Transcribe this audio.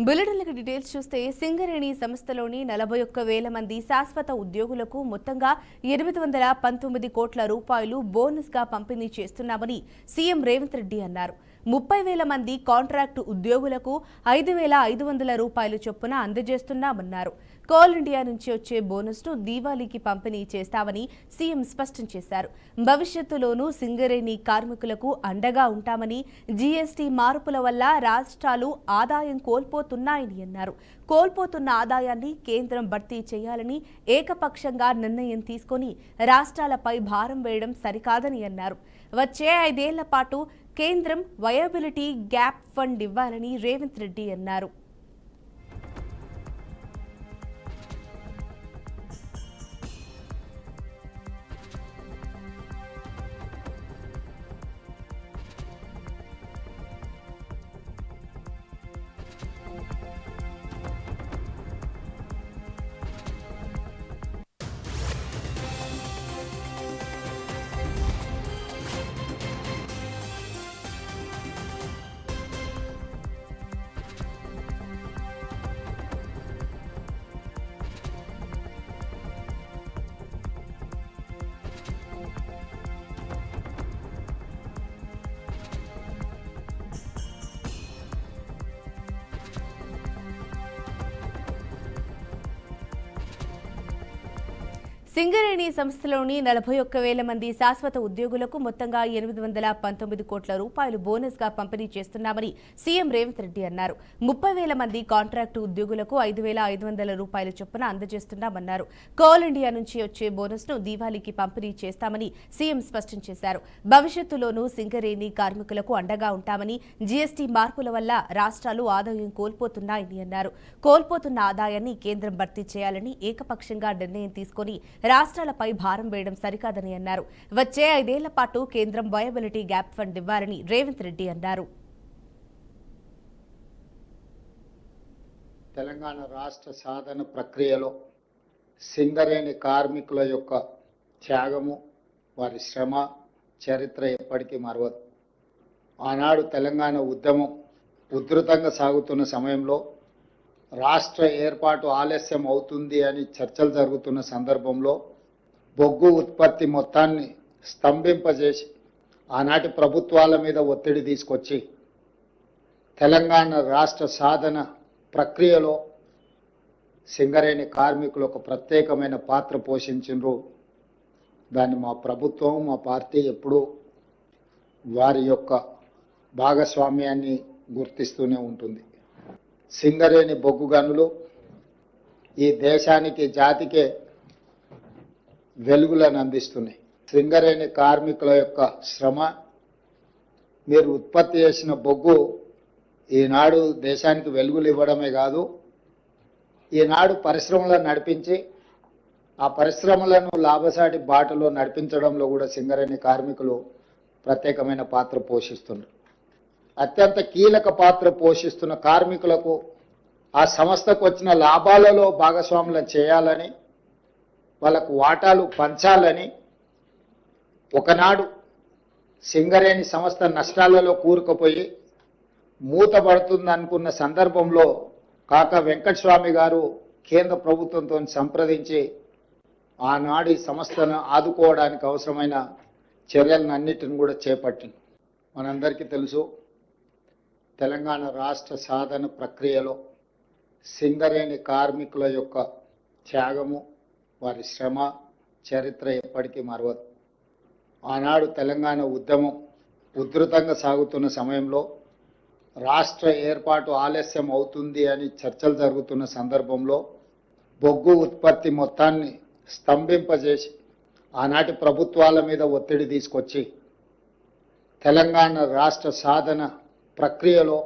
బులెటిన్లకు details చూస్తే సింగరేణి సంస్థలోని 41,000 మంది శాశ్వత ఉద్యోగులకు మొత్తంగా 819 కోట్ల రూపాయలు బోనస్గా పంపిణీ చేస్తున్నామని సీఎం రేవంత్ రెడ్డి అన్నారు. 30,000 మంది కాంట్రాక్టు ఉద్యోగులకు 5,500 రూపాయలు చొప్పున అందజేస్తున్నామన్నారు. కోల్ ఇండియా నుంచి వచ్చే బోనస్ను దీవాళీకి పంపిణీ చేస్తామని సీఎం స్పష్టం చేశారు. భవిష్యత్తులోనూ సింగరేణి కార్మికులకు అండగా ఉంటామని, జీఎస్టీ మార్పుల వల్ల రాష్ట్రాలు ఆదాయం కోల్పోతున్నాయని అన్నారు. కోల్పోతున్న ఆదాయాన్ని కేంద్రం భర్తీ చేయాలని ఏకపక్షంగా నిర్ణయం తీసుకొని రాష్ట్రాలపై భారం వేయడం సరికాదని అన్నారు. వచ్చే 5 ఏళ్ల పాటు కేంద్రం వయబిలిటీ గ్యాప్ ఫండ్ ఇవ్వాలని రేవంత్ రెడ్డి అన్నారు. సింగరేణి సంస్థలోని 41,000 మంది శాశ్వత ఉద్యోగులకు మొత్తంగా 819 కోట్ల రూపాయలు బోనస్గా పంపిణీ చేస్తున్నామని సీఎం రేవంత్ రెడ్డి అన్నారు. 30,000 మంది కాంట్రాక్టు ఉద్యోగులకు 5,500 రూపాయల చొప్పున అందజేస్తున్నామన్నారు. కోల్ ఇండియా నుంచి వచ్చే బోనస్ను దీవాళీకి పంపిణీ చేస్తామని సీఎం స్పష్టం చేశారు. భవిష్యత్తులోనూ సింగరేణి కార్మికులకు అండగా ఉంటామని, జీఎస్టీ మార్పుల వల్ల రాష్ట్రాలు ఆదాయం కోల్పోతున్నాయని అన్నారు. కోల్పోతున్న ఆదాయాన్ని కేంద్రం భర్తీ చేయాలని ఏకపక్షంగా నిర్ణయం తీసుకొని రాష్ట్రాలపై భారం వేయడం సరికాదని అన్నారు. వచ్చే 5 ఏళ్ల పాటు కేంద్రం వయబిలిటీ గ్యాప్ ఫండ్ ఇవ్వాలని రేవంత్ రెడ్డి అన్నారు. తెలంగాణ రాష్ట్ర సాధన ప్రక్రియలో సింగరేణి కార్మికుల యొక్క త్యాగము, వారి శ్రమ, చరిత్ర ఎప్పటికీ మరవదు. ఆనాడు తెలంగాణ ఉద్యమం ఉధృతంగా సాగుతున్న సమయంలో రాష్ట్ర ఏర్పాటు ఆలస్యం అవుతుంది అని చర్చలు జరుగుతున్న సందర్భంలో బొగ్గు ఉత్పత్తి మొత్తాన్ని స్తంభింపజేసి ఆనాటి ప్రభుత్వాల మీద ఒత్తిడి తీసుకొచ్చి తెలంగాణ రాష్ట్ర సాధన ప్రక్రియలో సింగరేణి కార్మికులు ఒక ప్రత్యేకమైన పాత్ర పోషించారు. దాన్ని మా ప్రభుత్వం, మా పార్టీ ఎప్పుడూ వారి యొక్క భాగస్వామ్యాన్ని గుర్తిస్తూనే ఉంటుంది. సింగరేణి బొగ్గు గనులు ఈ దేశానికి, జాతికే వెలుగులను అందిస్తున్నాయి. సింగరేణి కార్మికుల యొక్క శ్రమ, మీరు ఉత్పత్తి చేసిన బొగ్గు ఈనాడు దేశానికి వెలుగులు ఇవ్వడమే కాదు, ఈనాడు పరిశ్రమలను నడిపించి ఆ పరిశ్రమలను లాభసాటి బాటలో నడిపించడంలో కూడా సింగరేణి కార్మికులు ప్రత్యేకమైన పాత్ర పోషిస్తున్నారు. అత్యంత కీలక పాత్ర పోషిస్తున్న కార్మికులకు ఆ సంస్థకు వచ్చిన లాభాలలో భాగస్వాములను చేయాలని, వాళ్ళకు వాటాలు పంచాలని, ఒకనాడు సింగరేణి సంస్థ నష్టాలలో కూరుకుపోయి మూతపడుతుంది అనుకున్న సందర్భంలో కాకా వెంకటస్వామి గారు కేంద్ర ప్రభుత్వంతో సంప్రదించి ఆనాడు ఈ సంస్థను ఆదుకోవడానికి అవసరమైన చర్యలన్నిటిని కూడా చేపట్టింది. మనందరికీ తెలుసు, తెలంగాణ రాష్ట్ర సాధన ప్రక్రియలో సింగరేణి కార్మికుల యొక్క త్యాగము, వారి శ్రమ, చరిత్ర ఎప్పటికీ మరవదు. ఆనాడు తెలంగాణ ఉద్యమం ఉధృతంగా సాగుతున్న సమయంలో రాష్ట్ర ఏర్పాటు ఆలస్యం అవుతుంది అని చర్చలు జరుగుతున్న సందర్భంలో బొగ్గు ఉత్పత్తి మొత్తాన్ని స్తంభింపజేసి ఆనాటి ప్రభుత్వాల మీద ఒత్తిడి తీసుకొచ్చి తెలంగాణ రాష్ట్ర సాధన ప్రక్రియలో